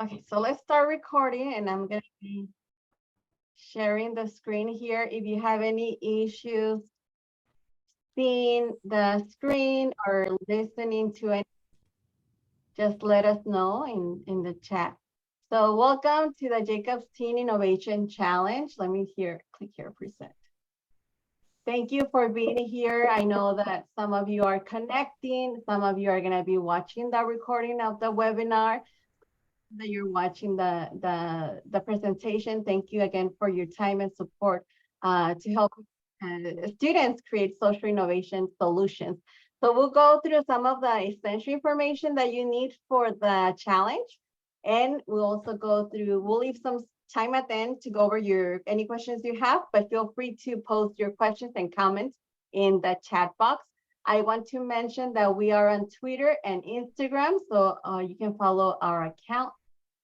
Okay, so let's start recording and I'm going to be sharing the screen here. If you have any issues seeing the screen or listening to it, just let us know in the chat. So welcome to the Jacobs Teen Innovation Challenge. Let me click here, present. Thank you for being here. I know that some of you are connecting, some of you are going to be watching the recording of the webinar, that you're watching the presentation. Thank you again for your time and support to help students create social innovation solutions. So we'll go through some of the essential information that you need for the challenge. And we'll also we'll leave some time at the end to go over any questions you have, but feel free to post your questions and comments in the chat box. I want to mention that we are on Twitter and Instagram, so you can follow our account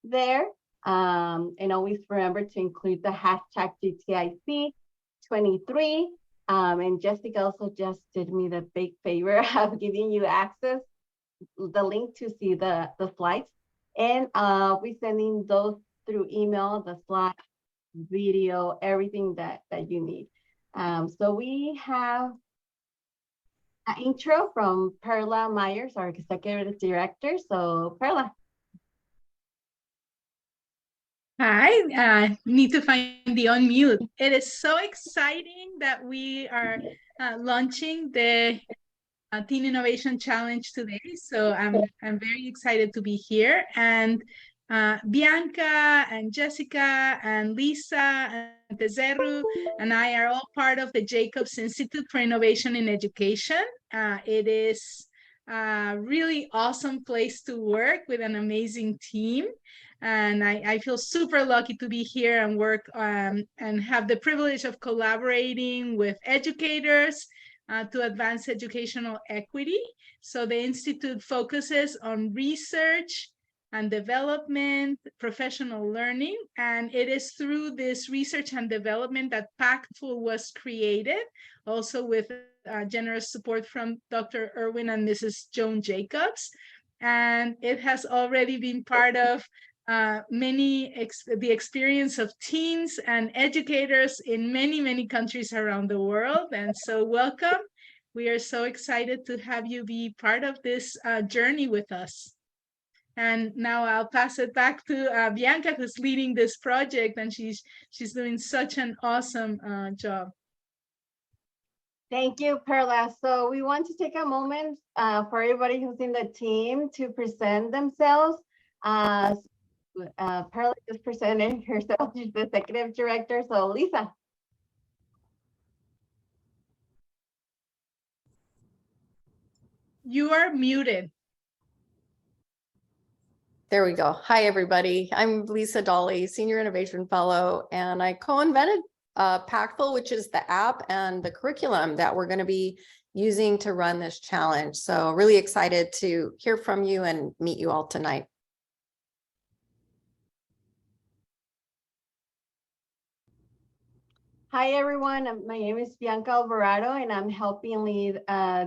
there. And always remember to include the hashtag GTIC23. And Jessica also just did me the big favor of giving you access, the link to see the slides. And we're sending those through email, the slides, video, everything that you need. So we have an intro from Perla Myers, our executive director. So Perla. Hi, need to find the unmute. It is so exciting that we are launching the Teen Innovation Challenge today. So I'm very excited to be here. And Bianca and Jessica and Lisa and Tezeru and I are all part of the Jacobs Institute for Innovation in Education. It is a really awesome place to work with an amazing team. And I feel super lucky to be here and work and have the privilege of collaborating with educators to advance educational equity. So the Institute focuses on research and development, professional learning, and it is through this research and development that Pactful was created, also with generous support from Dr. Irwin and Mrs. Joan Jacobs. And it has already been part of the experience of teens and educators in many countries around the world. And so welcome. We are so excited to have you be part of this journey with us. And now I'll pass it back to Bianca, who's leading this project, and she's doing such an awesome job. Thank you, Perla. So we want to take a moment for everybody who's in the team to present themselves. Perla just presented herself. She's the executive director. So Lisa. You are muted. There we go. Hi, everybody. I'm Lisa Dolly, Senior Innovation Fellow, and I co-invented Pactful, which is the app and the curriculum that we're going to be using to run this challenge. So really excited to hear from you and meet you all tonight. Hi, everyone. My name is Bianca Alvarado, and I'm helping lead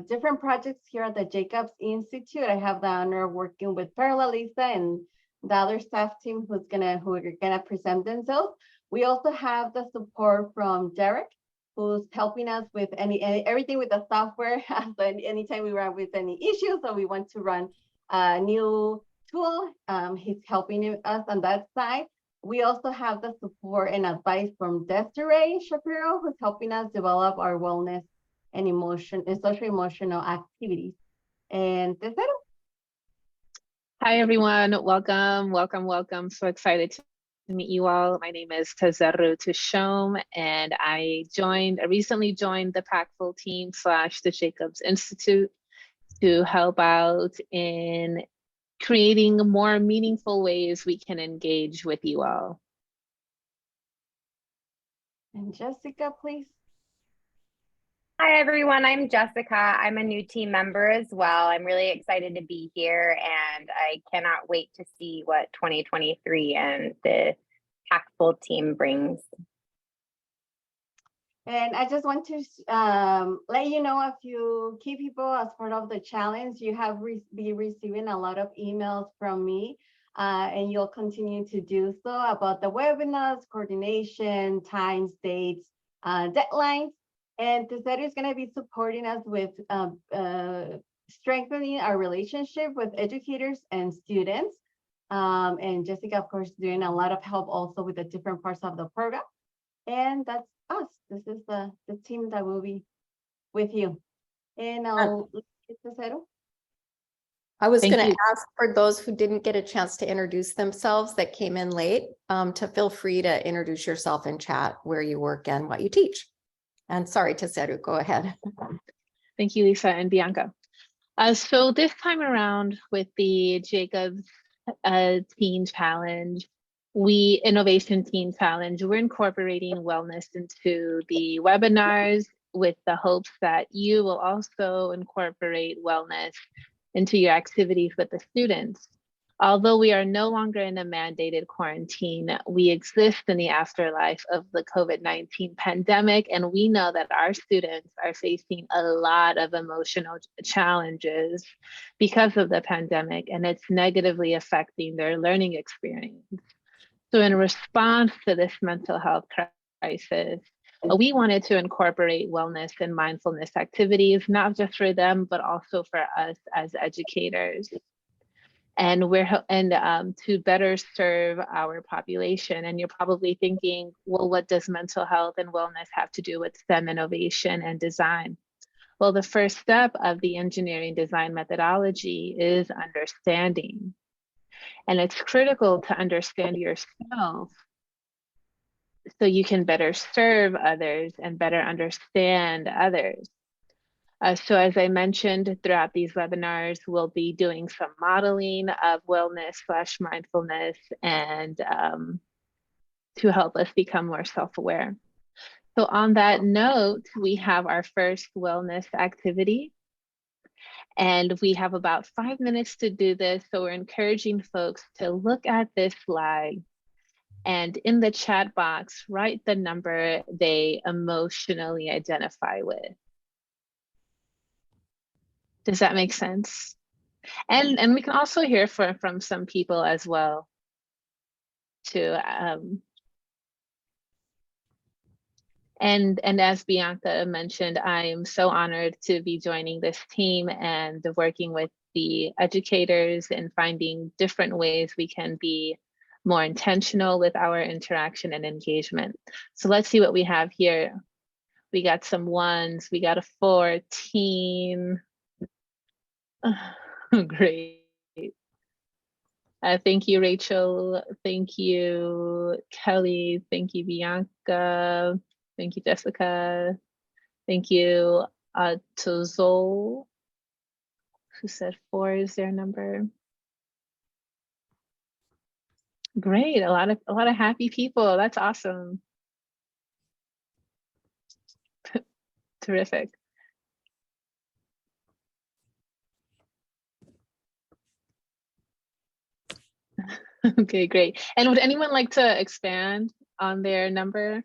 different projects here at the Jacobs Institute. I have the honor of working with Perla, Lisa, and the other staff team who are gonna present themselves. We also have the support from Derek, who's helping us with everything with the software. So anytime we run with any issues, or we want to run a new tool, he's helping us on that side. We also have the support and advice from Desiree Shapiro, who's helping us develop our wellness and social emotional activities. And Tezeru. Hi, everyone. Welcome. So excited to meet you all. My name is Tezeru Tushome, and I recently joined the Pactful team / the Jacobs Institute to help out in creating more meaningful ways we can engage with you all. And Jessica, please. Hi, everyone. I'm Jessica. I'm a new team member as well. I'm really excited to be here, and I cannot wait to see what 2023 and the Pactful team brings. And I just want to let you know a few key people as part of the challenge. You have be receiving a lot of emails from me and you'll continue to do so about the webinars, coordination, times, dates, deadlines. And Tesario is going to be supporting us with strengthening our relationship with educators and students. And Jessica, of course, doing a lot of help also with the different parts of the program. And that's us. This is the team that will be with you. And I'll Tesario. I was Thank going to you. ask for those who didn't get a chance to introduce themselves that came in late, to feel free to introduce yourself in chat, where you work and what you teach. And sorry, Tesario, go ahead. Thank you, Lisa and Bianca. So this time around with the Jacobs Teen Challenge, Innovation Teen Challenge, we're incorporating wellness into the webinars with the hopes that you will also incorporate wellness into your activities with the students. Although we are no longer in a mandated quarantine, we exist in the afterlife of the COVID-19 pandemic, and we know that our students are facing a lot of emotional challenges because of the pandemic, and it's negatively affecting their learning experience. So in response to this mental health crisis, we wanted to incorporate wellness and mindfulness activities, not just for them, but also for us as educators. And to better serve our population. And you're probably thinking, well, what does mental health and wellness have to do with STEM innovation and design? Well, the first step of the engineering design methodology is understanding. And it's critical to understand yourself so you can better serve others and better understand others. So as I mentioned throughout these webinars, we'll be doing some modeling of wellness/mindfulness and to help us become more self-aware. So on that note, we have our first wellness activity. And we have about 5 minutes to do this. So we're encouraging folks to look at this slide and in the chat box, write the number they emotionally identify with. Does that make sense? And we can also hear from some people as well too. And as Bianca mentioned, I am so honored to be joining this team and working with the educators and finding different ways we can be more intentional with our interaction and engagement. So let's see what we have here. We got some ones, we got a 14. Great. Thank you, Rachel. Thank you, Kelly. Thank you, Bianca. Thank you, Jessica. Thank you, Tozol, who said 4 is their number. Great, a lot of happy people. That's awesome. Terrific. Okay, great. And would anyone like to expand on their number?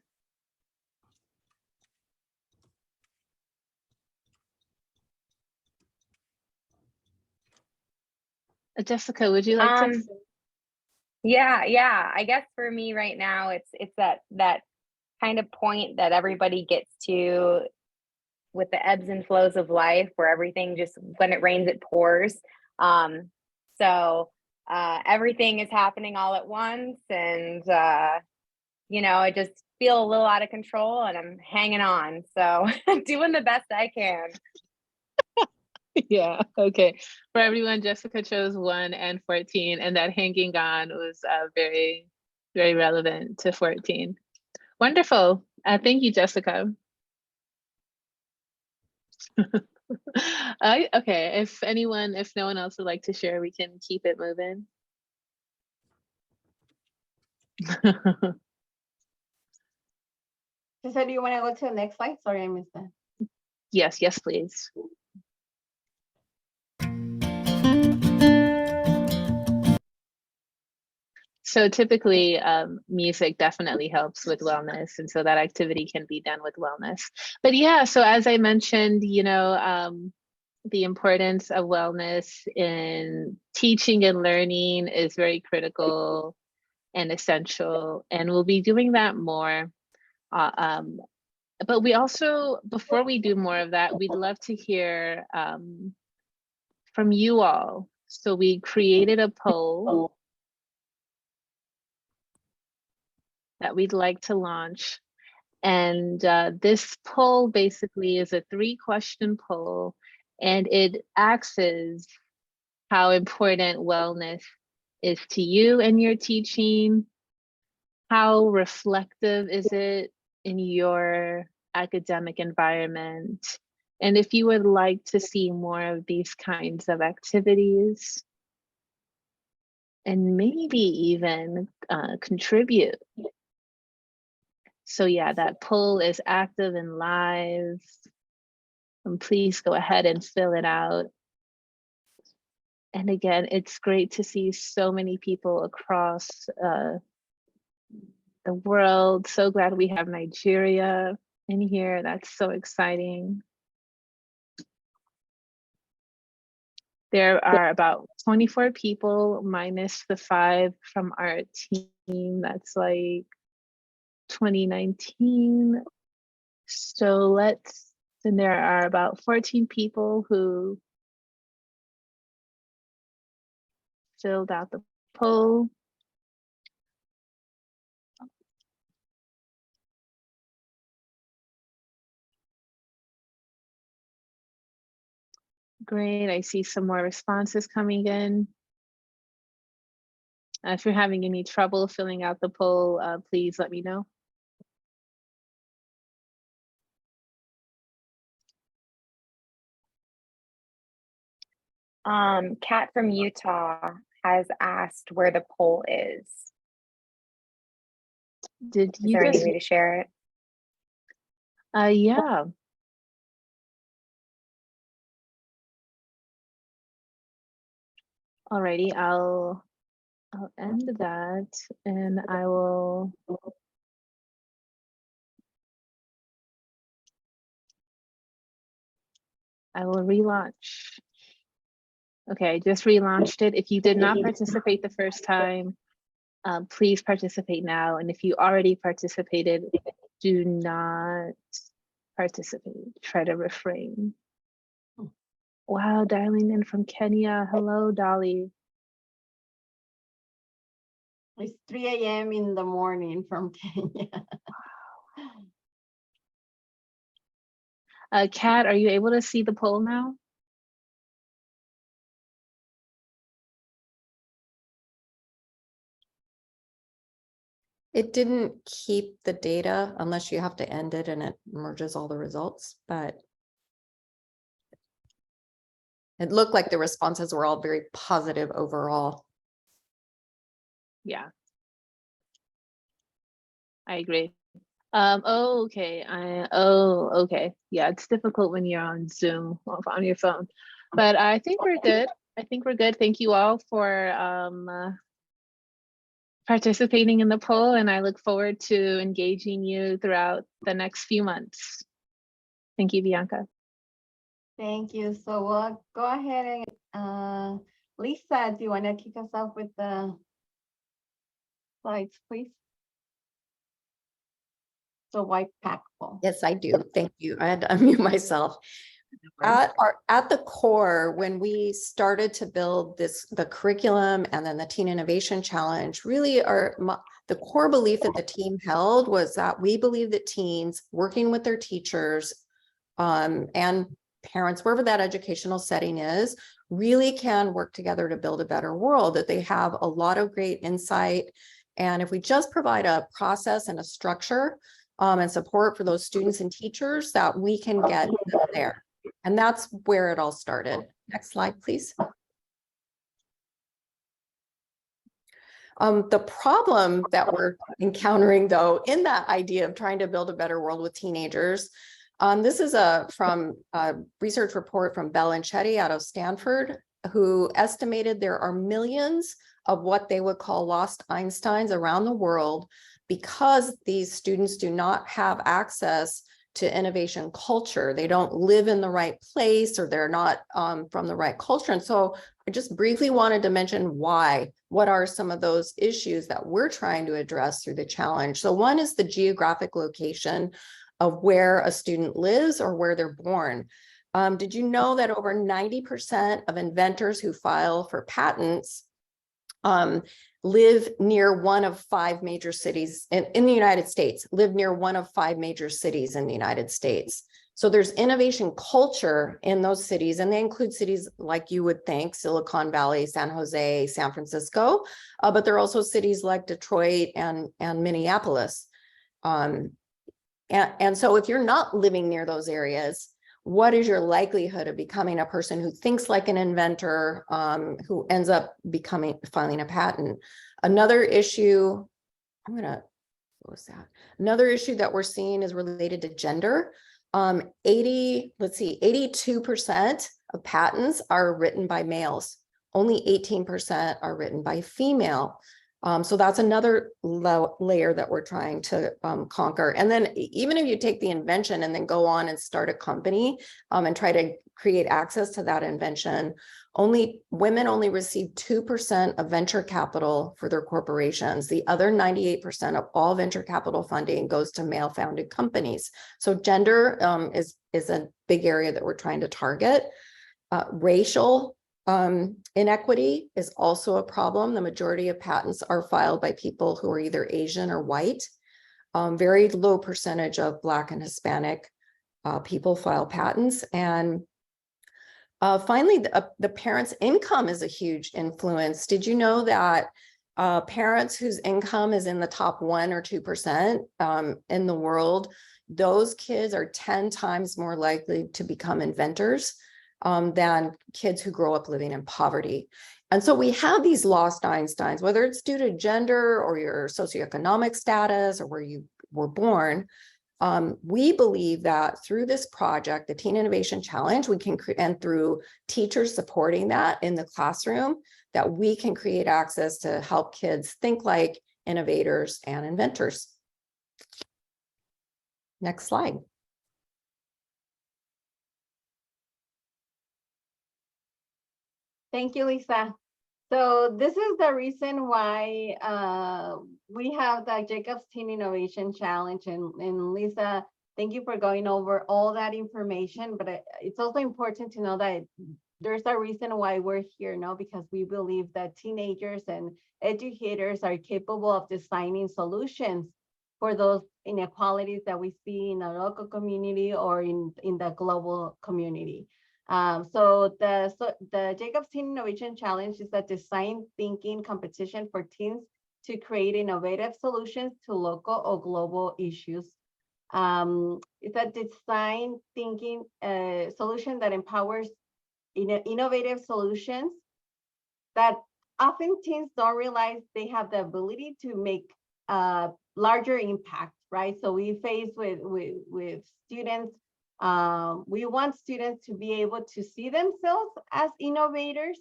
Jessica, would you like to? Yeah. I guess for me right now, it's that kind of point that everybody gets to with the ebbs and flows of life, where everything just, when it rains, it pours. So everything is happening all at once, and I just feel a little out of control, and I'm hanging on. So doing the best I can. Yeah, okay. For everyone, Jessica chose 1 and 14, and that hanging on was very, very relevant to 14. Wonderful. Thank you, Jessica. Okay, if no one else would like to share, we can keep it moving. So do you want to go to the next slide? Sorry, I missed that. Yes, please. So typically, music definitely helps with wellness, and so that activity can be done with wellness. But yeah, so as I mentioned, the importance of wellness in teaching and learning is very critical and essential, and we'll be doing that more. But we also, before we do more of that, we'd love to hear from you all. So we created a poll that we'd like to launch. And this poll basically is a 3-question poll, and it asks how important wellness is to you and your teaching. How reflective is it in your academic environment? And if you would like to see more of these kinds of activities, and maybe even contribute. So yeah, that poll is active and live. And please go ahead and fill it out. And again, it's great to see so many people across the world. So glad we have Nigeria in here. That's so exciting. There are about 24 people minus the 5 from our team. That's like 2019. So and there are about 14 people who filled out the poll. Great, I see some more responses coming in. If you're having any trouble filling out the poll, please let me know. Kat from Utah has asked where the poll is. Is there any way to share it? Yeah. Alrighty, I'll end that, and I will relaunch. Okay, I just relaunched it. If you did not participate the first time, please participate now. And if you already participated, do not participate. Try to refrain. Wow, dialing in from Kenya. Hello, Dolly. It's 3 a.m. in the morning from Kenya. Kat, are you able to see the poll now? It didn't keep the data unless you have to end it and it merges all the results, but it looked like the responses were all very positive overall. Yeah, I agree. Oh, okay. Okay. Yeah, it's difficult when you're on Zoom on your phone, but I think we're good. Thank you all for participating in the poll, and I look forward to engaging you throughout the next few months. Thank you, Bianca. Thank you. So we'll go ahead and Lisa, do you want to kick us off with the slides, please? So why Pactful? Yes, I do. Thank you. I had to unmute myself. At the core, when we started to build the curriculum and then the Teen Innovation Challenge, really the core belief that the team held was that we believe that teens working with their teachers and parents, wherever that educational setting is, really can work together to build a better world, that they have a lot of great insight. And if we just provide a process and a structure and support for those students and teachers, that we can get them there. And that's where it all started. Next slide, please. The problem that we're encountering, though, in that idea of trying to build a better world with teenagers, this is from a research report from Bell and Chetty out of Stanford, who estimated there are millions of what they would call lost Einsteins around the world because these students do not have access to innovation culture. They don't live in the right place, or they're not from the right culture. And so I just briefly wanted to mention why. What are some of those issues that we're trying to address through the challenge? So one is the geographic location of where a student lives or where they're born. Did you know that over 90% of inventors who file for patents live near one of 5 major cities in the United States, live near one of 5 major cities in the United States. So there's innovation culture in those cities, and they include cities like you would think, Silicon Valley, San Jose, San Francisco, but there are also cities like Detroit and Minneapolis. And so if you're not living near those areas, what is your likelihood of becoming a person who thinks like an inventor, who ends up filing a patent? Another issue, Another issue that we're seeing is related to gender. 82% of patents are written by males. Only 18% are written by female. So that's another layer that we're trying to conquer. And then even if you take the invention and then go on and start a company and try to create access to that invention, women only receive 2% of venture capital for their corporations. The other 98% of all venture capital funding goes to male-founded companies. So gender is a big area that we're trying to target. Racial inequity is also a problem. The majority of patents are filed by people who are either Asian or white. Very low percentage of Black and Hispanic people file patents. And finally, the parents' income is a huge influence. Did you know that parents whose income is in the top 1 or 2% in the world, those kids are 10 times more likely to become inventors than kids who grow up living in poverty. And so we have these lost Einsteins, whether it's due to gender or your socioeconomic status or where you were born. We believe that through this project, the Teen Innovation Challenge, we can, and through teachers supporting that in the classroom, that we can create access to help kids think like innovators and inventors. Next slide. Thank you, Lisa. So this is the reason why we have the Jacobs Teen Innovation Challenge. And Lisa, thank you for going over all that information. But it's also important to know that there's a reason why we're here, no? Because we believe that teenagers and educators are capable of designing solutions for those inequalities that we see in the local community or in the global community. So the Jacobs Teen Innovation Challenge is a design thinking competition for teens to create innovative solutions to local or global issues. It's a design thinking solution that empowers innovative solutions that often teens don't realize they have the ability to make larger impact, right? So we face with students. We want students to be able to see themselves as innovators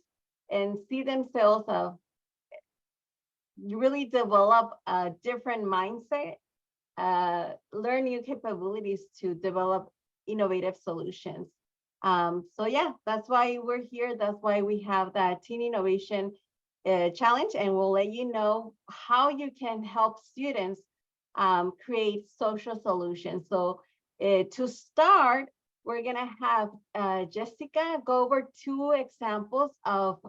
and see themselves really develop a different mindset, learn new capabilities to develop innovative solutions. So yeah, that's why we're here. That's why we have that Teen Innovation Challenge, and we'll let you know how you can help students create social solutions. So to start, we're gonna have Jessica go over 2 examples of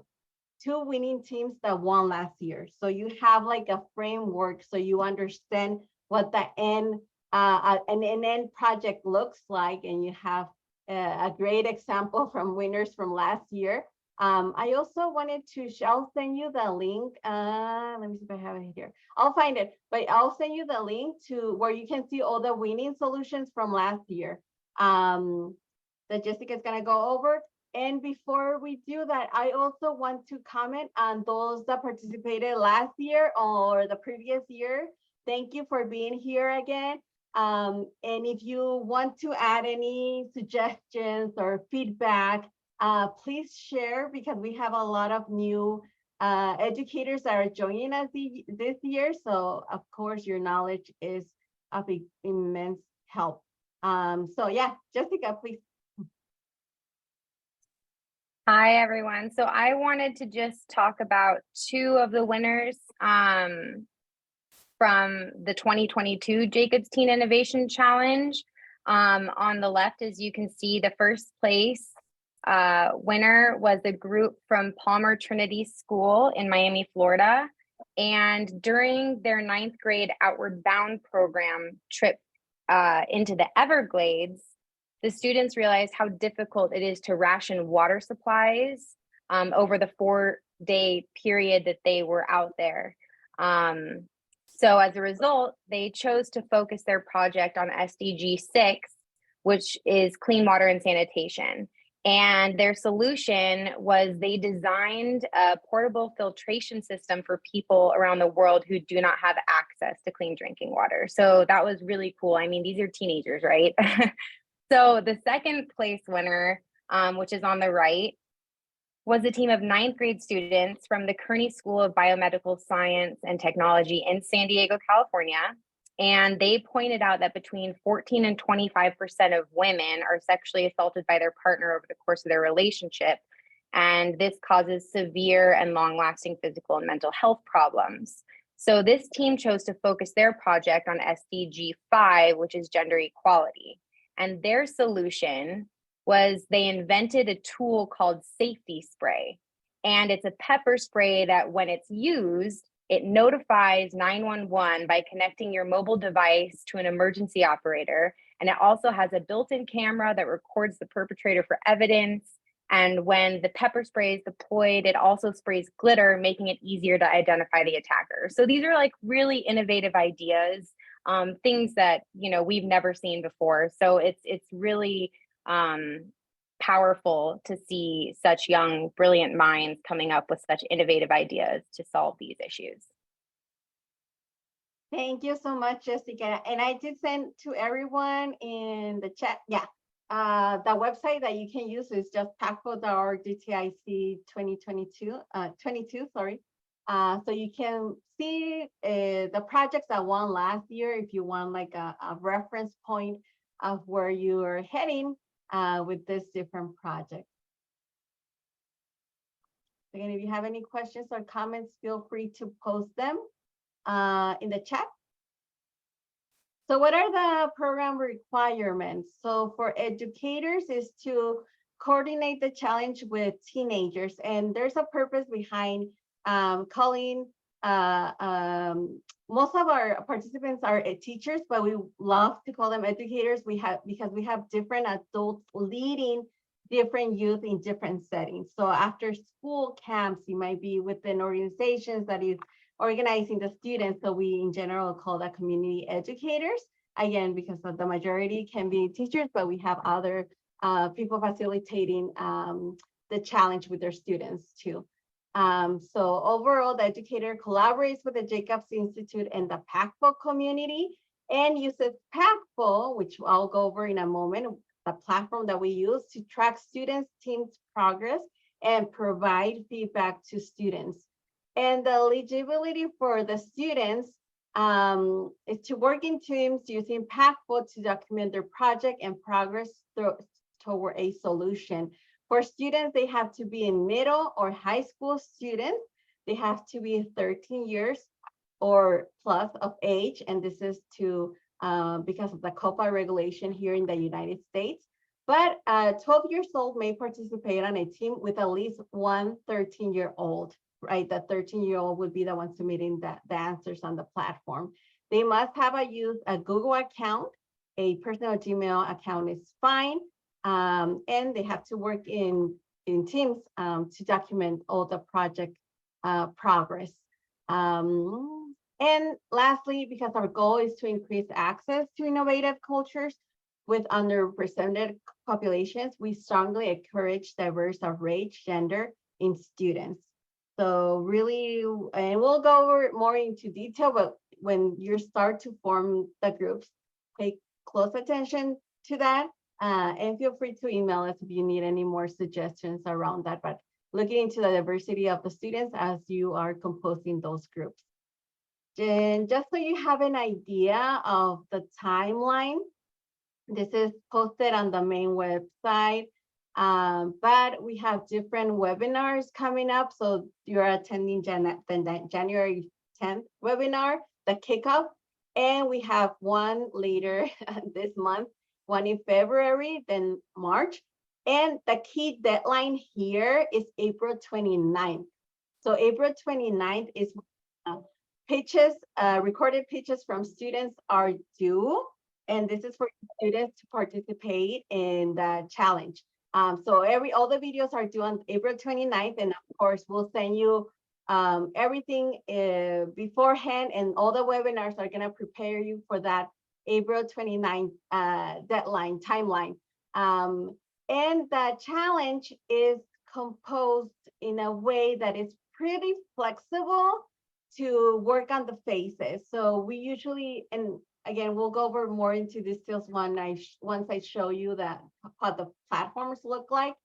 2 winning teams that won last year. So you have like a framework, so you understand what the an end project looks like, and you have a great example from winners from last year. I also wanted to, I'll send you the link. Let me see if I have it here. I'll find it, but I'll send you the link to where you can see all the winning solutions from last year that Jessica's gonna go over. And before we do that, I also want to comment on those that participated last year or the previous year. Thank you for being here again. And if you want to add any suggestions or feedback, please share, because we have a lot of new educators that are joining us this year. So of course, your knowledge is of immense help. So yeah, Jessica, please. Hi, everyone. So I wanted to just talk about two of the winners from the 2022 Jacobs Teen Innovation Challenge. On the left, as you can see, the first place winner was a group from Palmer Trinity School in Miami, Florida. And during their 9th grade Outward Bound program trip into the Everglades, the students realized how difficult it is to ration water supplies over the 4-day period that they were out there. So as a result, they chose to focus their project on SDG 6, which is clean water and sanitation. And their solution was they designed a portable filtration system for people around the world who do not have access to clean drinking water. So that was really cool. I mean, these are teenagers, right? So the second place winner, which is on the right, was a team of 9th grade students from the Kearney School of Biomedical Science and Technology in San Diego, California. And they pointed out that between 14 and 25% of women are sexually assaulted by their partner over the course of their relationship. And this causes severe and long-lasting physical and mental health problems. So this team chose to focus their project on SDG 5, which is gender equality. And their solution was they invented a tool called safety spray. And it's a pepper spray that when it's used, it notifies 911 by connecting your mobile device to an emergency operator. And it also has a built-in camera that records the perpetrator for evidence. And when the pepper spray is deployed, it also sprays glitter, making it easier to identify the attacker. So these are like really innovative ideas, things that, you know, we've never seen before. So it's really powerful to see such young, brilliant minds coming up with such innovative ideas to solve these issues. Thank you so much, Jessica. And I did send to everyone in the chat. Yeah, the website that you can use is just pactful.org GTIC 2022, 22, sorry. So you can see the projects that won last year if you want like a reference point of where you are heading with this different project. Again, if you have any questions or comments, feel free to post them in the chat. So what are the program requirements? So for educators is to coordinate the challenge with teenagers. And there's a purpose behind calling, most of our participants are teachers, but we love to call them educators. Because we have different adults leading different youth in different settings. So after school camps, you might be within organizations that is organizing the students. So we in general call that community educators. Again, because of the majority can be teachers, but we have other people facilitating the challenge with their students too. So overall, the educator collaborates with the Jacobs Institute and the Pactful community and uses Pactful, which I'll go over in a moment, the platform that we use to track students' team's progress and provide feedback to students. And the eligibility for the students is to work in teams using Pactful to document their project and progress toward a solution. For students, they have to be in middle or high school students. They have to be 13 years or plus of age, and this is to because of the COPA regulation here in the United States. But 12 years old may participate on a team with at least one 13-year-old, right? The 13-year-old would be the one submitting the answers on the platform. They must have a Google account. A personal Gmail account is fine. And they have to work in teams to document all the project progress. And lastly, because our goal is to increase access to innovative cultures with underrepresented populations, we strongly encourage diverse of race, gender in students. So really, and we'll go over more into detail, but when you start to form the groups, pay close attention to that. And feel free to email us if you need any more suggestions around that, but looking into the diversity of the students as you are composing those groups. And just so you have an idea of the timeline, This is posted on the main website, but we have different webinars coming up. So you're attending the January 10th webinar, the kickoff, and we have one later this month, one in February, then March. And the key deadline here is April 29th. So April 29th is pitches, recorded pitches from students are due. And this is for students to participate in the challenge. So all the videos are due on April 29th. And of course, we'll send you everything beforehand, and all the webinars are gonna prepare you for that April 29th deadline timeline. And the challenge is composed in a way that is pretty flexible to work on the phases. So we usually, and again, we'll go over more into details once I show you that how the platforms look like.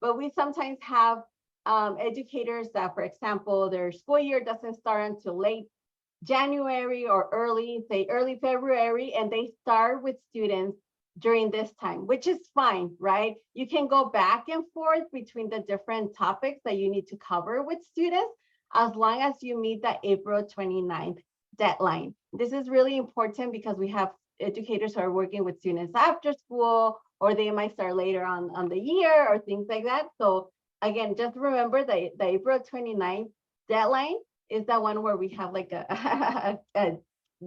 But we sometimes have educators that, for example, their school year doesn't start until late January or early February, and they start with students during this time, which is fine, right? You can go back and forth between the different topics that you need to cover with students, as long as you meet the April 29th deadline. This is really important because we have educators who are working with students after school, or they might start later on the year or things like that. So again, just remember the April 29th deadline is the one where we have like a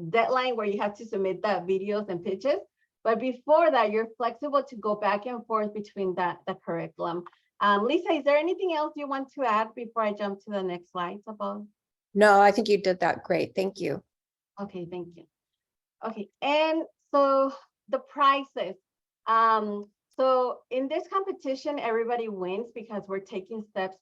deadline where you have to submit the videos and pitches. But before that, you're flexible to go back and forth between the curriculum. Lisa, is there anything else you want to add before I jump to the next slides about? No, I think you did that great. Thank you. Okay, thank you. Okay, and so the prizes. So in this competition, everybody wins because we're taking steps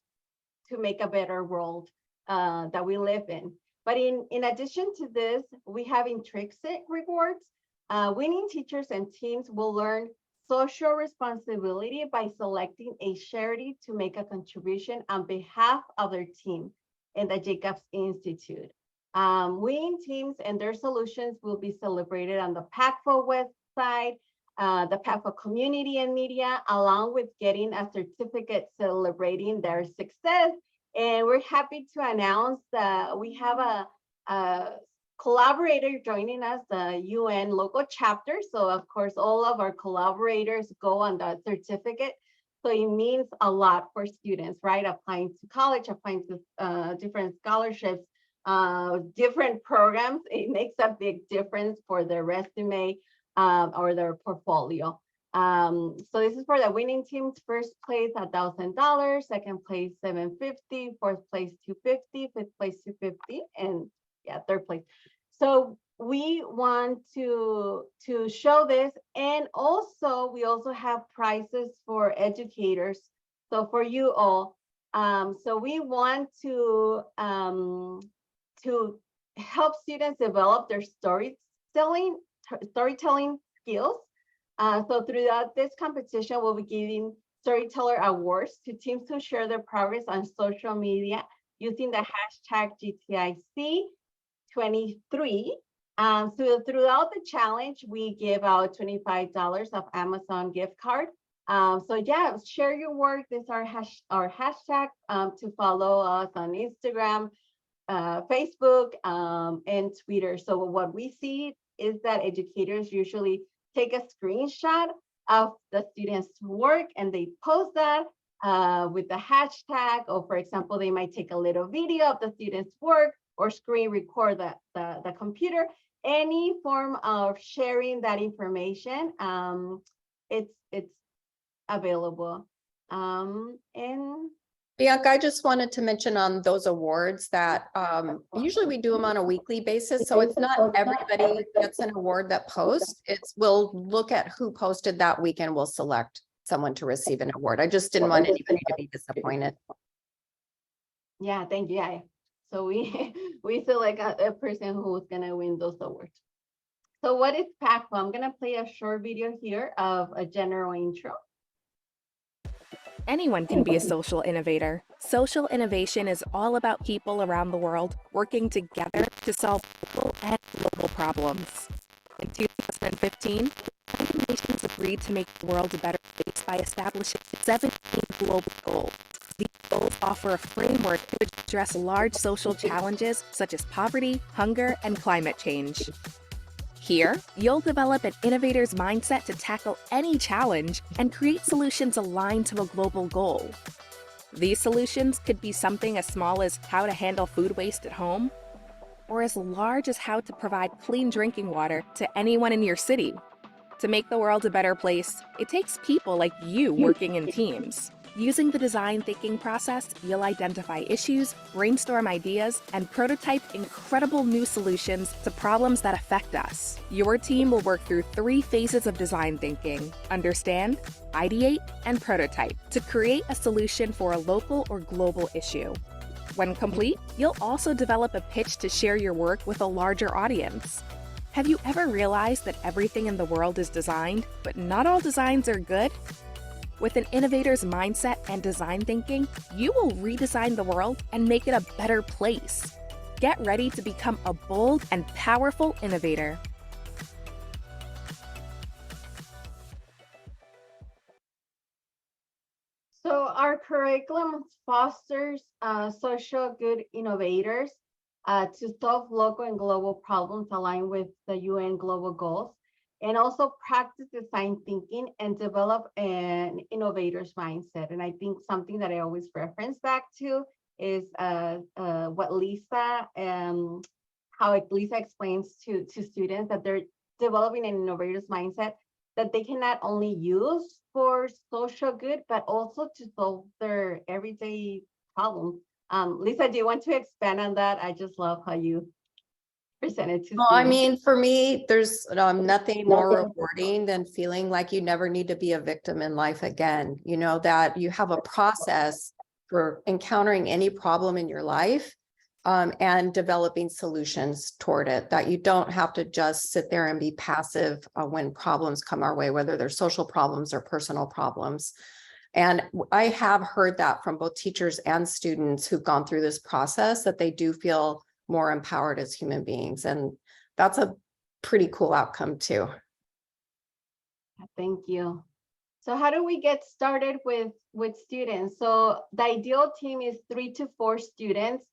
to make a better world that we live in. But in addition to this, we have intrinsic rewards. Winning teachers and teams will learn social responsibility by selecting a charity to make a contribution on behalf of their team in the Jacobs Institute. Winning teams and their solutions will be celebrated on the Pactful website, the Pactful community and media, along with getting a certificate celebrating their success. And we're happy to announce that we have a collaborator joining us, the UN local chapter. So of course, all of our collaborators go on the certificate. So it means a lot for students, right? Applying to college, applying to different scholarships, different programs. It makes a big difference for their resume or their portfolio. So this is for the winning teams. First place, $1,000. Second place, $750. Fourth place, $250. Fifth place, $250. And yeah, third place. So we want to show this, and also we also have prizes for educators. So for you all, so we want to help students develop their storytelling skills. So throughout this competition, we'll be giving Storyteller Awards to teams who share their progress on social media using the hashtag GTIC23. So throughout the challenge, we give out $25 of Amazon gift card. So yeah, share your work. This is our hashtag to follow us on Instagram, Facebook, and Twitter. So what we see is that educators usually take a screenshot of the students' work and they post that with the hashtag, or for example, they might take a little video of the students' work or screen record the computer. Any form of sharing that information, it's available. And Bianca, I just wanted to mention on those awards that usually we do them on a weekly basis. So it's not everybody gets an award that posts. We'll look at who posted that week and we'll select someone to receive an award. I just didn't want anybody to be disappointed. yeah, thank you. Yeah. So we select a person who's gonna win those awards. So what is Pactful? I'm gonna play a short video here of a general intro. Anyone can be a social innovator. Social innovation is all about people around the world working together to solve local and global problems. In 2015, Nations agreed to make the world a better place by establishing 17 global goals. These goals offer a framework to address large social challenges such as poverty, hunger, and climate change. Here, you'll develop an innovator's mindset to tackle any challenge and create solutions aligned to a global goal. These solutions could be something as small as how to handle food waste at home, or as large as how to provide clean drinking water to anyone in your city. To make the world a better place, it takes people like you working in teams. Using the design thinking process, you'll identify issues, brainstorm ideas, and prototype incredible new solutions to problems that affect us. Your team will work through 3 phases of design thinking: understand, ideate, and prototype to create a solution for a local or global issue. When complete, you'll also develop a pitch to share your work with a larger audience. Have you ever realized that everything in the world is designed, but not all designs are good? With an innovator's mindset and design thinking, you will redesign the world and make it a better place. Get ready to become a bold and powerful innovator. So our curriculum fosters social good innovators to solve local and global problems aligned with the UN global goals, and also practice design thinking and develop an innovator's mindset. And I think something that I always reference back to is what Lisa, how Lisa explains to students that they're developing an innovator's mindset that they can not only use for social good, but also to solve their everyday problems. Lisa, do you want to expand on that? I just love how you presented to Well, I students. mean, for me, there's nothing more rewarding than feeling like you never need to be a victim in life again. You know, that you have a process for encountering any problem in your life, and developing solutions toward it, that you don't have to just sit there and be passive when problems come our way, whether they're social problems or personal problems. And I have heard that from both teachers and students who've gone through this process, that they do feel more empowered as human beings. And that's a pretty cool outcome too. Thank you. So how do we get started with students? So the ideal team is 3 to 4 students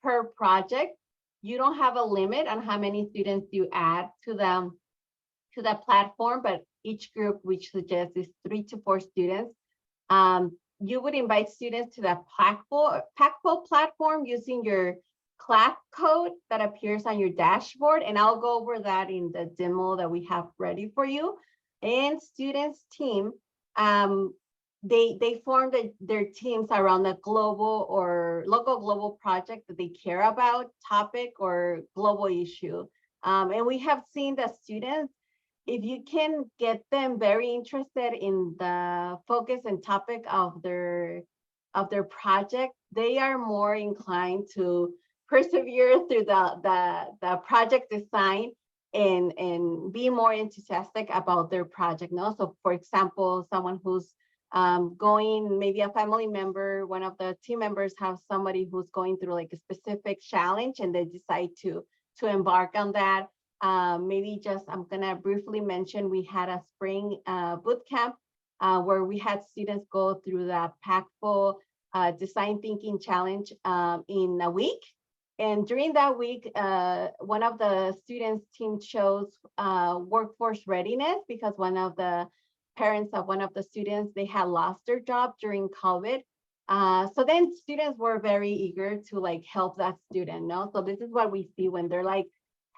per project. You don't have a limit on how many students you add to the platform, but each group, which suggests is 3 to 4 students. You would invite students to the Pactful platform using your class code that appears on your dashboard, and I'll go over that in the demo that we have ready for you. And students team, they form their teams around the global or local global project that they care about, topic or global issue. And we have seen that students, if you can get them very interested in the focus and topic of their project, they are more inclined to persevere through the project design and be more enthusiastic about their project. No? So for example, someone who's going, maybe a family member, one of the team members have somebody who's going through like a specific challenge and they decide to embark on that. Maybe just, I'm gonna briefly mention, we had a spring boot camp where we had students go through the Pactful design thinking challenge in a week. And during that week, one of the students' team chose workforce readiness because one of the parents of one of the students, they had lost their job during COVID. So then students were very eager to like help that student, no? So this is what we see when they're like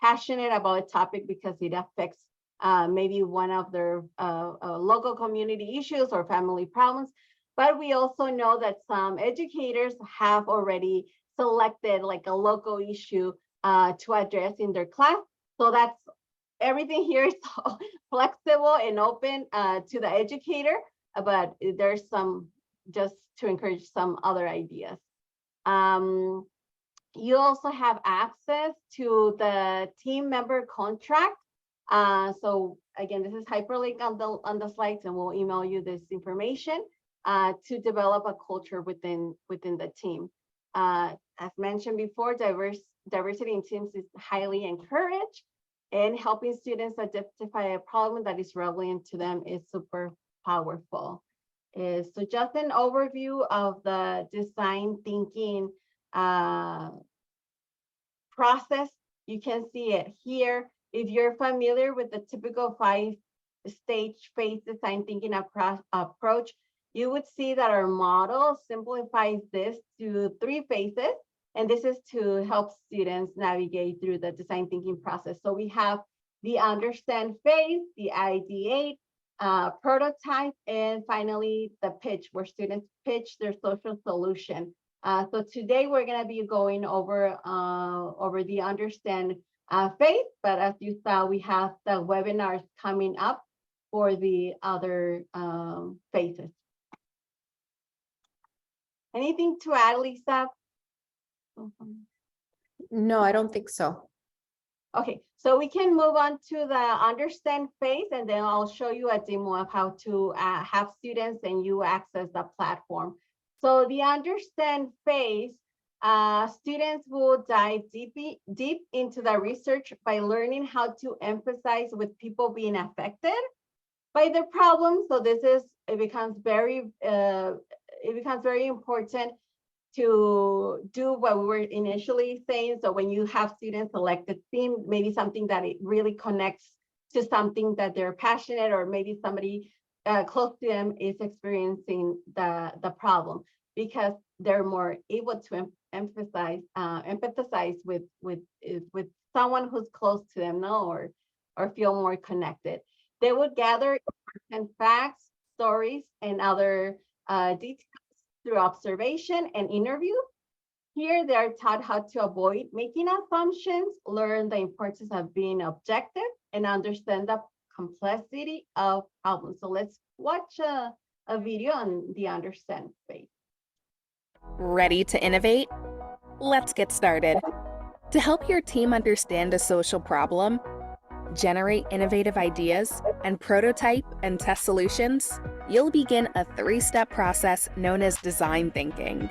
passionate about a topic because it affects maybe one of their local community issues or family problems. But we also know that some educators have already selected like a local issue to address in their class. So that's everything here is flexible and open to the educator, but there's some just to encourage some other ideas. You also have access to the team member contract. So again, this is hyperlink on the slides, and we'll email you this information to develop a culture within the team. As mentioned before, diversity in teams is highly encouraged. and helping students identify a problem that is relevant to them is super powerful. So just an overview of the design thinking process. You can see it here. If you're familiar with the typical 5-stage phase design thinking approach, you would see that our model simplifies this to 3 phases. And this is to help students navigate through the design thinking process. So we have the understand phase, the ideate, prototype, and finally the pitch, where students pitch their social solution. So today we're going to be going over the understand phase, but as you saw, we have the webinars coming up for the other phases. Anything to add, Lisa? No, I don't think so. Okay, so we can move on to the understand phase, and then I'll show you a demo of how to have students and you access the platform. So the understand phase, students will dive deep into the research by learning how to emphasize with people being affected by the problem. So it becomes very important to do what we were initially saying. So when you have students select a theme, maybe something that it really connects to something that they're passionate, or maybe somebody close to them is experiencing the problem, because they're more able to empathize with someone who's close to them, no, or feel more connected. They would gather important facts, stories, and other details through observation and interview. Here, they are taught how to avoid making assumptions, learn the importance of being objective, and understand the complexity of problems. So let's watch a video on the understand phase. Ready to innovate? Let's get started. To help your team understand a social problem, generate innovative ideas, and prototype and test solutions, you'll begin a 3-step process known as design thinking.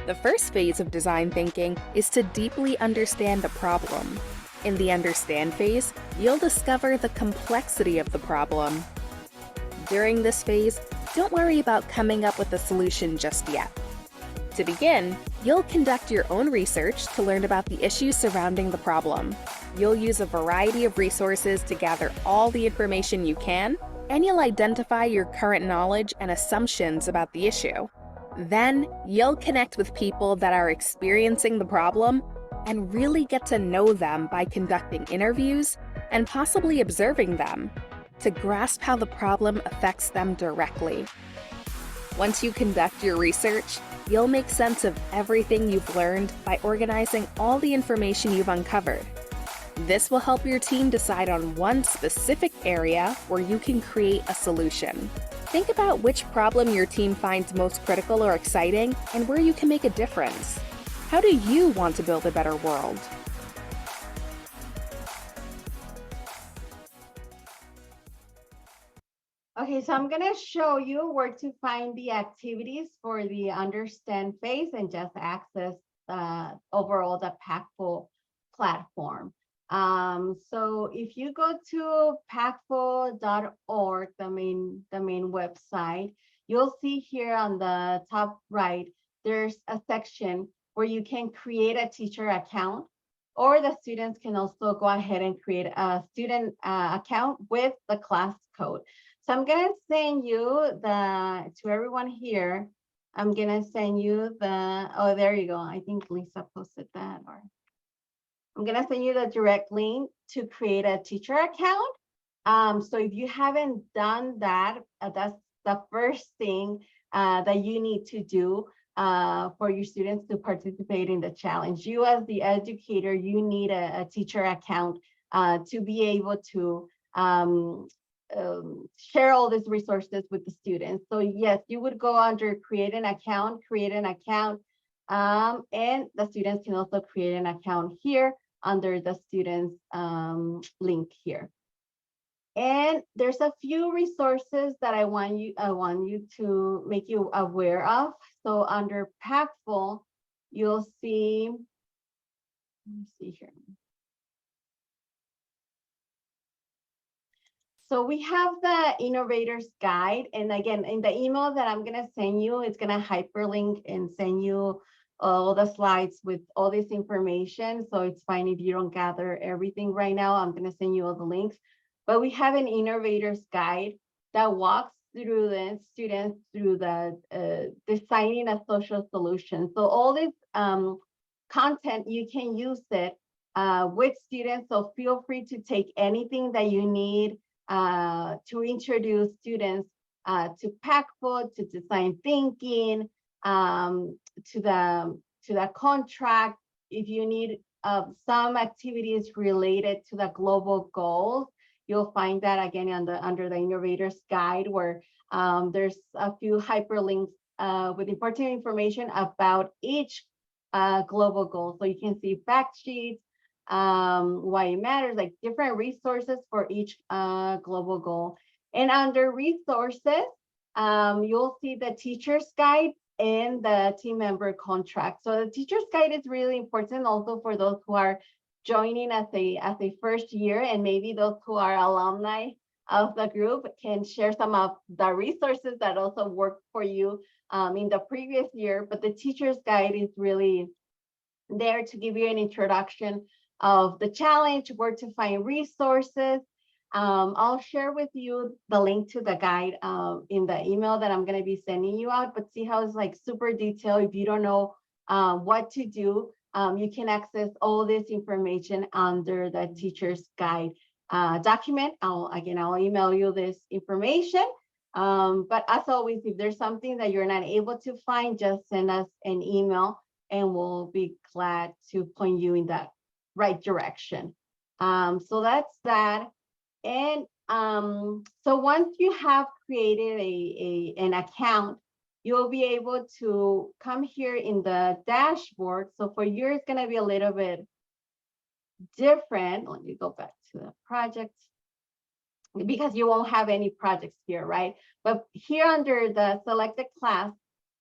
The first phase of design thinking is to deeply understand the problem. In the understand phase, you'll discover the complexity of the problem. During this phase, don't worry about coming up with a solution just yet. To begin, you'll conduct your own research to learn about the issues surrounding the problem. You'll use a variety of resources to gather all the information you can, and you'll identify your current knowledge and assumptions about the issue. Then, you'll connect with people that are experiencing the problem and really get to know them by conducting interviews and possibly observing them to grasp how the problem affects them directly. Once you conduct your research, you'll make sense of everything you've learned by organizing all the information you've uncovered. This will help your team decide on one specific area where you can create a solution. Think about which problem your team finds most critical or exciting and where you can make a difference. How do you want to build a better world? Okay, so I'm gonna show you where to find the activities for the understand phase and just access overall the Pactful platform. So if you go to pactful.org, the main website, you'll see here on the top right, there's a section where you can create a teacher account, or the students can also go ahead and create a student account with the class code. So I'm gonna send you to everyone here, I'm gonna send you oh, there you go. I think Lisa posted that, or I'm gonna send you the direct link to create a teacher account. So if you haven't done that, that's the first thing that you need to do for your students to participate in the challenge. You as the educator, you need a teacher account to be able to share all these resources with the students. So yes, you would go under create an account, and the students can also create an account here under the students link here. And there's a few resources that I want you to make you aware of. So under Pactful, you'll see, let me see here. So we have the innovators guide. And again, in the email that I'm going to send you, it's going to hyperlink and send you all the slides with all this information. So it's fine if you don't gather everything right now. I'm going to send you all the links. But we have an innovators guide that walks through the students through the designing a social solution. So all this content, you can use it with students. So feel free to take anything that you need to introduce students to Pactful, to design thinking, to the contract. If you need some activities related to the global goals, you'll find that again under the innovators guide, where there's a few hyperlinks with important information about each global goal. So you can see fact sheets, why it matters, like different resources for each global goal. And under resources, you'll see the teacher's guide and the team member contract. So the teacher's guide is really important also for those who are joining as a first year, and maybe those who are alumni of the group can share some of the resources that also worked for you in the previous year. But the teacher's guide is really there to give you an introduction of the challenge, where to find resources. I'll share with you the link to the guide in the email that I'm going to be sending you out, but see how it's like super detailed. If you don't know what to do, you can access all this information under the teacher's guide document. I'll email you this information. But as always, if there's something that you're not able to find, just send us an email and we'll be glad to point you in that right direction. So that's that. And so once you have created an account, you'll be able to come here in the dashboard. So for you, it's going to be a little bit different. Let me go back to the project, because you won't have any projects here, right? But here under the selected class,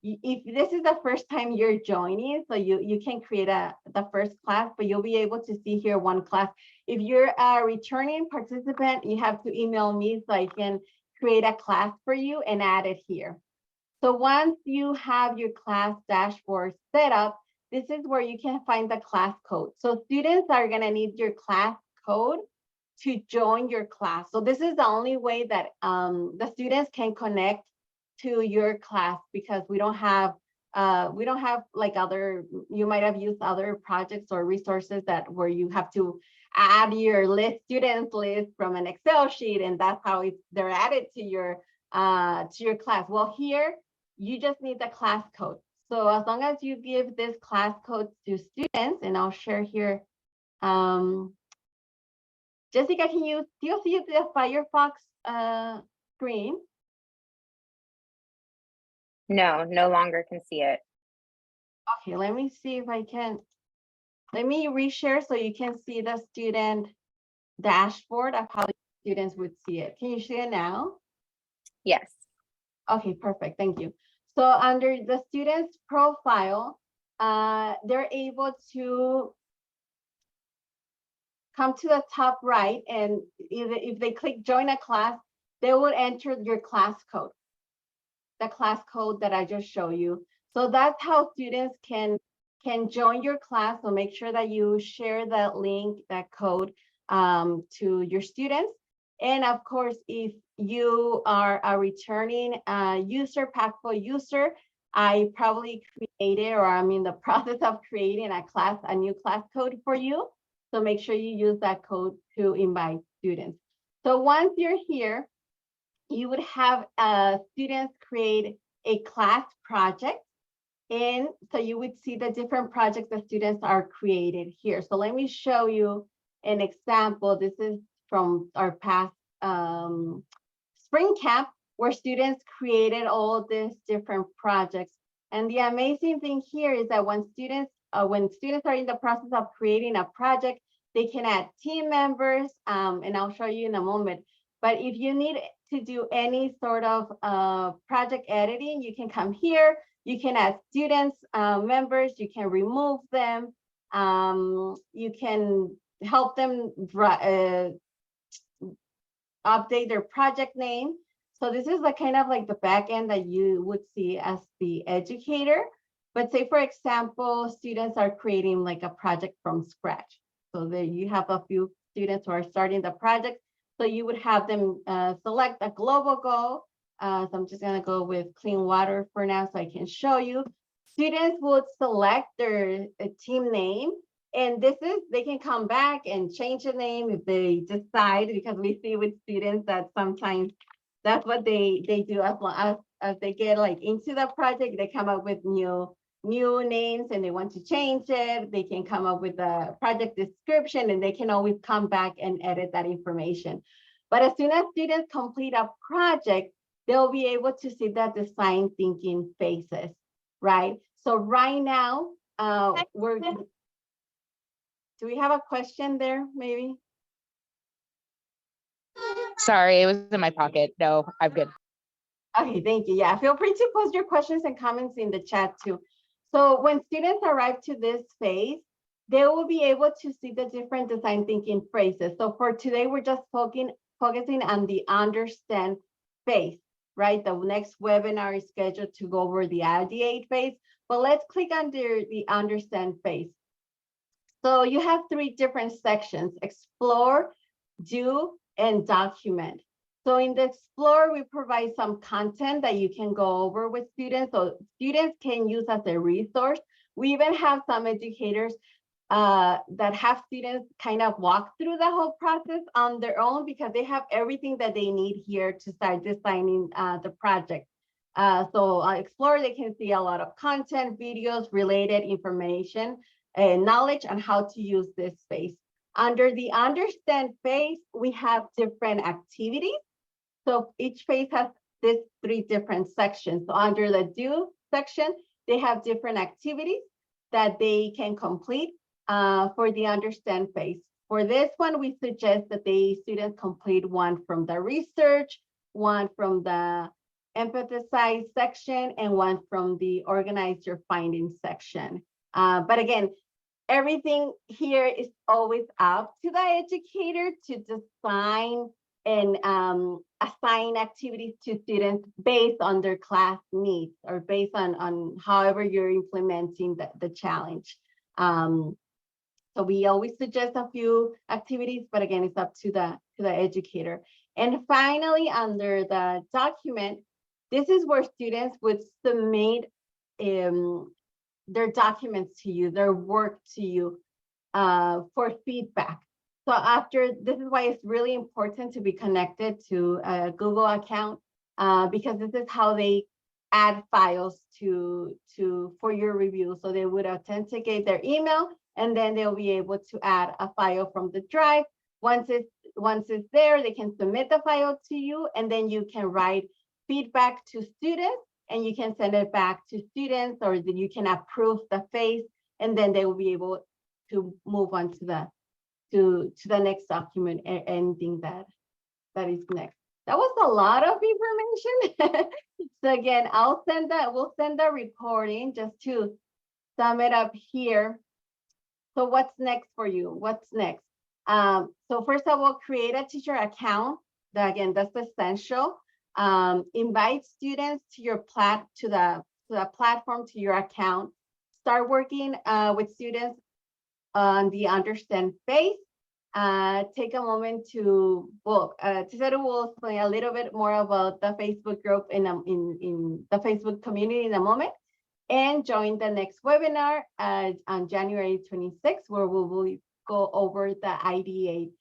if this is the first time you're joining, so you can create the first class, but you'll be able to see here one class. If you're a returning participant, you have to email me so I can create a class for you and add it here. So once you have your class dashboard set up, this is where you can find the class code. So students are going to need your class code to join your class. So this is the only way that the students can connect to your class, because we don't have like other, you might have used other projects or resources that where you have to add your students list from an Excel sheet, and that's how they're added to your class. Well, here you just need the class code. So as long as you give this class code to students, and I'll share here. Jessica, can you still see the Firefox screen? No, no longer can see it. Okay, let me see if I can. Let me reshare so you can see the student dashboard of how the students would see it. Can you see it now? Yes. Okay, perfect. Thank you. So under the student's profile, they're able to come to the top right, and if they click join a class, they will enter your class code, the class code that I just showed you. So that's how students can join your class. So make sure that you share that link, that code to your students. And of course, if you are a returning user, Pactful user, I probably created, or I'm in the process of creating a new class code for you. So make sure you use that code to invite students. So once you're here, you would have students create a class project. And so you would see the different projects that students are created here. So let me show you an example. This is from our past spring camp, where students created all these different projects. And the amazing thing here is that when students are in the process of creating a project, they can add team members, and I'll show you in a moment. But if you need to do any sort of project editing, you can come here. You can add students, members, you can remove them. You can help them update their project name. So this is the kind of like the back end that you would see as the educator. But say, for example, students are creating like a project from scratch. So there you have a few students who are starting the project. So you would have them select a global goal. So I'm just gonna go with clean water for now so I can show you. Students would select their team name, and they can come back and change the name if they decide, because we see with students that sometimes that's what they do as they get like into the project, they come up with new names and they want to change it. They can come up with a project description and they can always come back and edit that information. But as soon as students complete a project, they'll be able to see the design thinking phases, right? So right now, do we have a question there, maybe? Sorry, it was in my pocket. No, I'm good. Okay, thank you. Yeah, feel free to post your questions and comments in the chat too. So when students arrive to this phase, they will be able to see the different design thinking phrases. So for today, we're just focusing on the understand phase, right? The next webinar is scheduled to go over the ideate phase, but let's click under the understand phase. So you have 3 different sections: explore, do, and document. So in the explore, we provide some content that you can go over with students, so students can use as a resource. We even have some educators that have students kind of walk through the whole process on their own, because they have everything that they need here to start designing the project. So on Explore, they can see a lot of content, videos, related information, and knowledge on how to use this space. Under the Understand phase, we have different activities. So each phase has these 3 different sections. So under the Do section, they have different activities that they can complete for the Understand phase. For this one, we suggest that the students complete one from the research, one from the empathize section, and one from the organize your findings section. But again, everything here is always up to the educator to design and assign activities to students based on their class needs, or based on however you're implementing the challenge. So we always suggest a few activities, but again, it's up to the educator. And finally, under the document, this is where students would submit their documents to you, their work to you for feedback. So this is why it's really important to be connected to a Google account, because this is how they add files for your review. So they would authenticate their email, and then they'll be able to add a file from the drive. Once it's there, they can submit the file to you, and then you can write feedback to students, and you can send it back to students, or then you can approve the phase, and then they will be able to move on to the next document, anything that is next. That was a lot of information. So again, we'll send the recording just to sum it up here. So what's next for you? What's next? So first of all, create a teacher account. Again, that's essential. Invite students to your to the platform, to your account. Start working with students on the Understand phase. Take a moment to, Tesoro will explain a little bit more about the Facebook group in the Facebook community in a moment, and join the next webinar on January 26th, where we will go over the ideate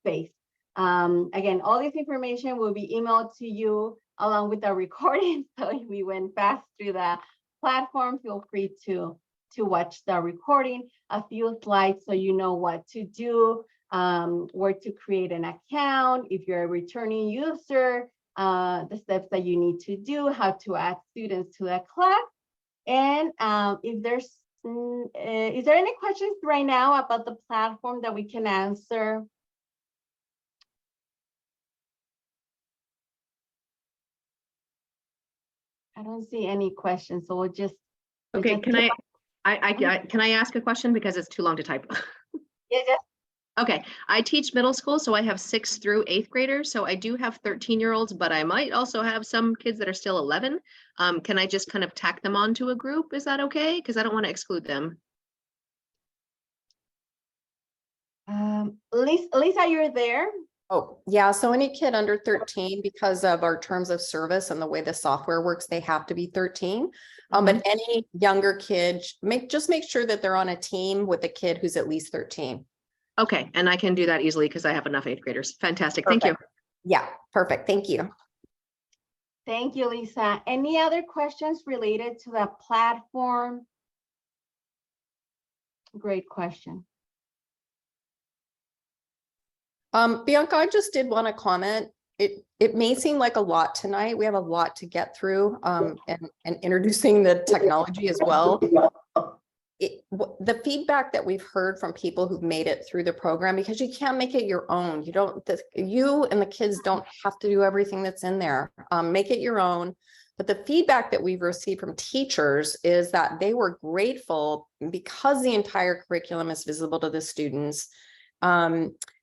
phase. Again, all this information will be emailed to you along with the recording. So if we went fast through the platform, feel free to watch the recording, a few slides so you know what to do, where to create an account, if you're a returning user, the steps that you need to do, how to add students to the class. And if there's, is there any questions right now about the platform that we can answer? I don't see any questions, so we'll just. Okay, can I ask a question because it's too long to type? Yeah, Okay, I teach middle school, so I have 6th through 8th graders. So I do have 13-year-olds, but I might also have some kids that are still 11. Can I just kind of tack them onto a group? Is that okay? Because I don't want to exclude them. Lisa, you're there? Oh, yeah. So any kid under 13, because of our terms of service and the way the software works, they have to be 13. But any younger kid, just make sure that they're on a team with a kid who's at least 13. Okay, and I can do that easily because I have enough 8th graders. Fantastic. Thank you. Perfect. Yeah, perfect. Thank you. Thank you, Lisa. Any other questions related to the platform? Great question. Bianca, I just did want to comment. It may seem like a lot tonight. We have a lot to get through, and introducing the technology as well. The feedback that we've heard from people who've made it through the program, because you can't make it your own. You and the kids don't have to do everything that's in there. Make it your own. But the feedback that we've received from teachers is that they were grateful because the entire curriculum is visible to the students.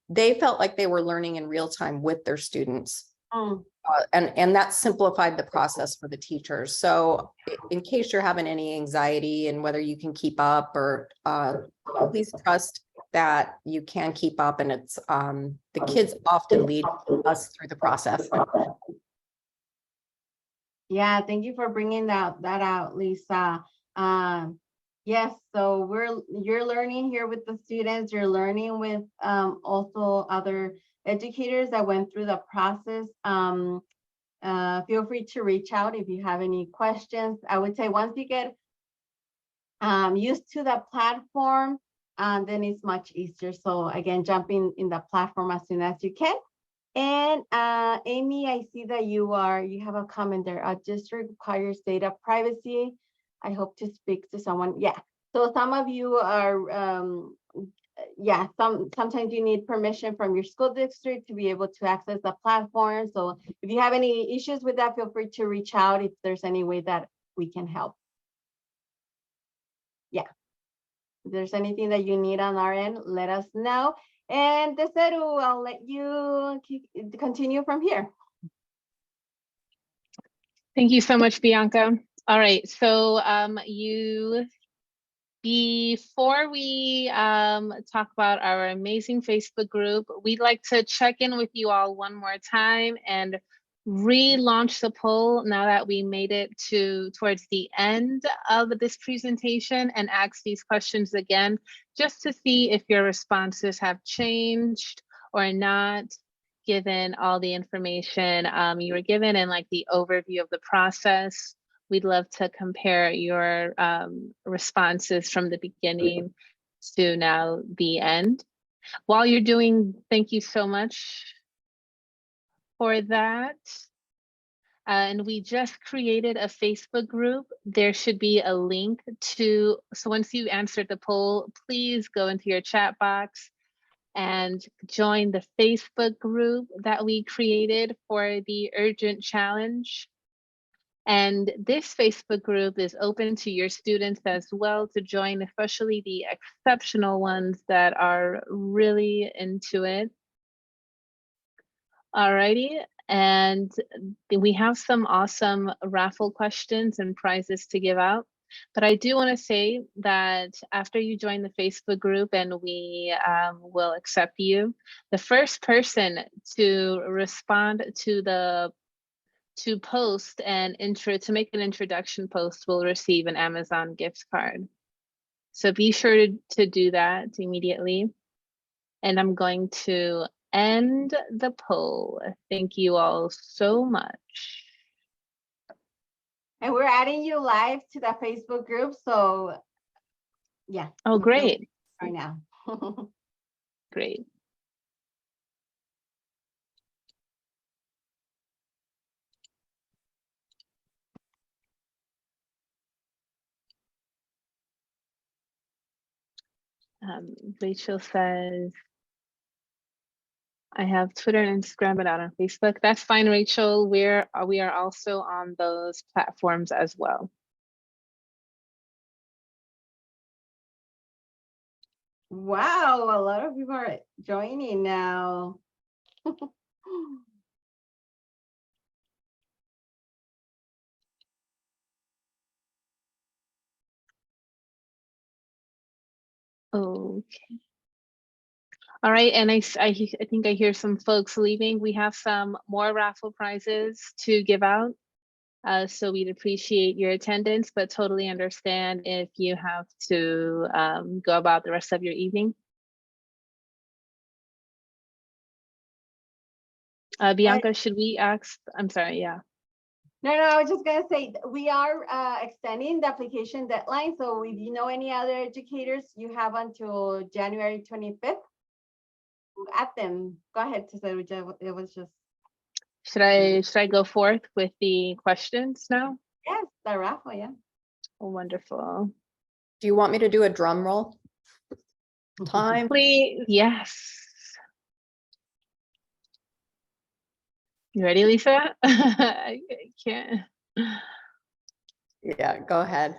They felt like they were learning in real time with their students. And that simplified the process for the teachers. So in case you're having any anxiety and whether you can keep up, or please trust that you can keep up, and it's the kids often lead us through the process. Yeah, thank you for bringing that out, Lisa. Yes, so you're learning here with the students. You're learning with also other educators that went through the process. Feel free to reach out if you have any questions. I would say once you get used to the platform, then it's much easier. So again, jump in the platform as soon as you can. And Amy, I see that you have a comment there. Our district requires data privacy. I hope to speak to someone. Yeah. So some of you are, sometimes you need permission from your school district to be able to access the platform. So if you have any issues with that, feel free to reach out if there's any way that we can help. Yeah. If there's anything that you need on our end, let us know. And Deseru, I'll let you continue from here. Thank you so much, Bianca. All right, so before we talk about our amazing Facebook group, we'd like to check in with you all one more time and relaunch the poll now that we made it towards the end of this presentation, and ask these questions again, just to see if your responses have changed or not, given all the information you were given and like the overview of the process. We'd love to compare your responses from the beginning to now the end. While you're doing, thank you so much for that. And we just created a Facebook group. There should be a link to, so once you answered the poll, please go into your chat box and join the Facebook group that we created for the urgent challenge. And this Facebook group is open to your students as well to join, especially the exceptional ones that are really into it. Alrighty, and we have some awesome raffle questions and prizes to give out. But I do want to say that after you join the Facebook group and we will accept you, the first person to respond to post and to make an introduction post will receive an Amazon gift card. So be sure to do that immediately. And I'm going to end the poll. Thank you all so much. And we're adding you live to the Facebook group. So yeah. Oh, great. Right now. Great. Rachel says, I have Twitter and Instagram, but not on Facebook. That's fine, Rachel. We are also on those platforms as well. Wow, a lot of people are joining now. Okay. All right, and I think I hear some folks leaving. We have some more raffle prizes to give out. So we'd appreciate your attendance, but totally understand if you have to go about the rest of your evening. Bianca, should we ask? I'm sorry, yeah. No, I was just gonna say, we are extending the application deadline. So if you know any other educators, you have until January 25th. At them. Go ahead, Cesar. It was just. Should I go forth with the questions now? Yes, the raffle, yeah. Oh, wonderful. Do you want me to do a drum roll? Time. Please, yes. You ready, Lisa? I can't. Yeah, go ahead.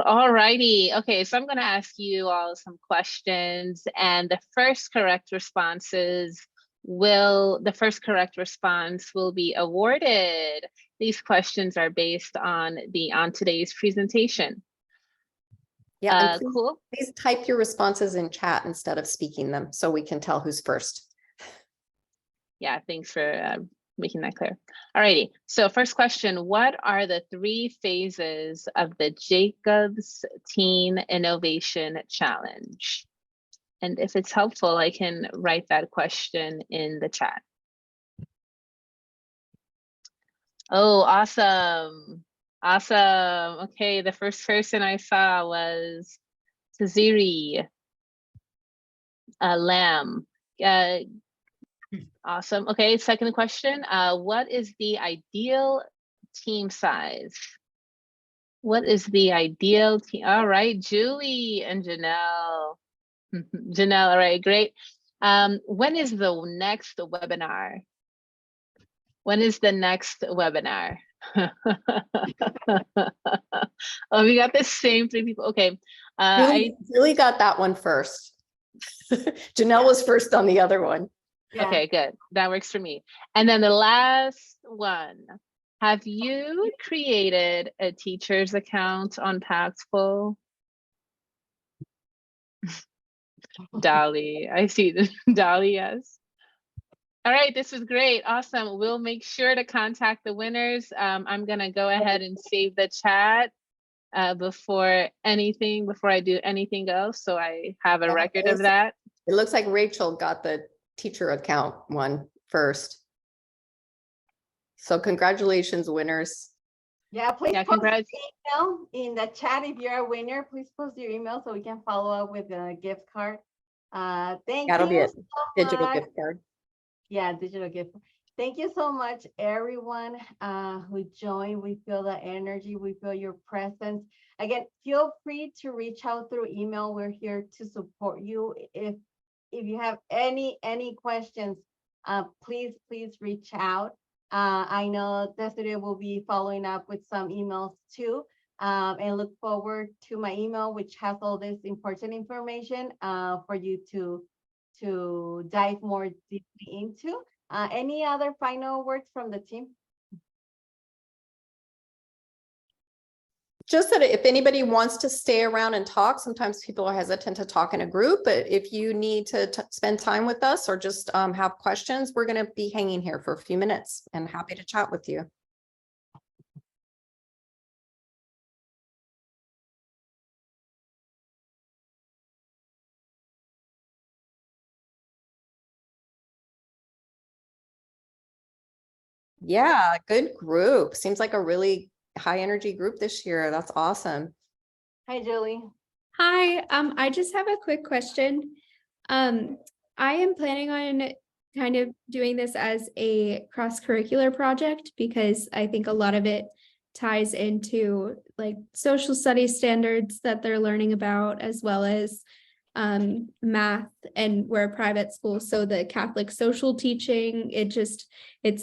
All righty. Okay, so I'm going to ask you all some questions, and the first correct response will be awarded. These questions are based on today's presentation. Yeah, and Cool. please type your responses in chat instead of speaking them so we can tell who's first. Yeah, thanks for making that clear. All righty. So first question, what are the 3 phases of the Jacobs Teen Innovation Challenge? And if it's helpful, I can write that question in the chat. Oh, awesome. Awesome. Okay, the first person I saw was Taziri Lamb. Awesome. Okay, second question. What is the ideal team size? What is the ideal team? All right, Julie and Janelle. Janelle, all right, great. When is the next webinar? When is the next webinar? Oh, we got the same 3 people. Okay. Julie got that one first. Janelle was first on the other one. Yeah. Okay, good. That works for me. And then the last one. Have you created a teacher's account on Pactful? Dolly, I see the Dolly, yes. All right, this is great. Awesome. We'll make sure to contact the winners. I'm gonna go ahead and save the chat before I do anything else. So I have a record of that. It looks like Rachel got the teacher account one first. So congratulations, winners. Yeah, please post congrats. your email in the chat. If you're a winner, please post your email so we can follow up with a gift card. Thank That'll be you a so digital much. gift card. Yeah, digital gift. Thank you so much, everyone who joined. We feel the energy. We feel your presence. Again, feel free to reach out through email. We're here to support you. If you have any questions, please reach out. I know Desiree will be following up with some emails too, and look forward to my email, which has all this important information for you to dive more deeply into. Any other final words from the team? Just that if anybody wants to stay around and talk, sometimes people are hesitant to talk in a group, but if you need to spend time with us or just have questions, we're going to be hanging here for a few minutes and happy to chat with you. Yeah, good group. Seems like a really high energy group this year. That's awesome. Hi, Julie. Hi, I just have a quick question. I am planning on kind of doing this as a cross-curricular project because I think a lot of it ties into like social studies standards that they're learning about, as well as math, and we're a private school, so the Catholic social teaching, it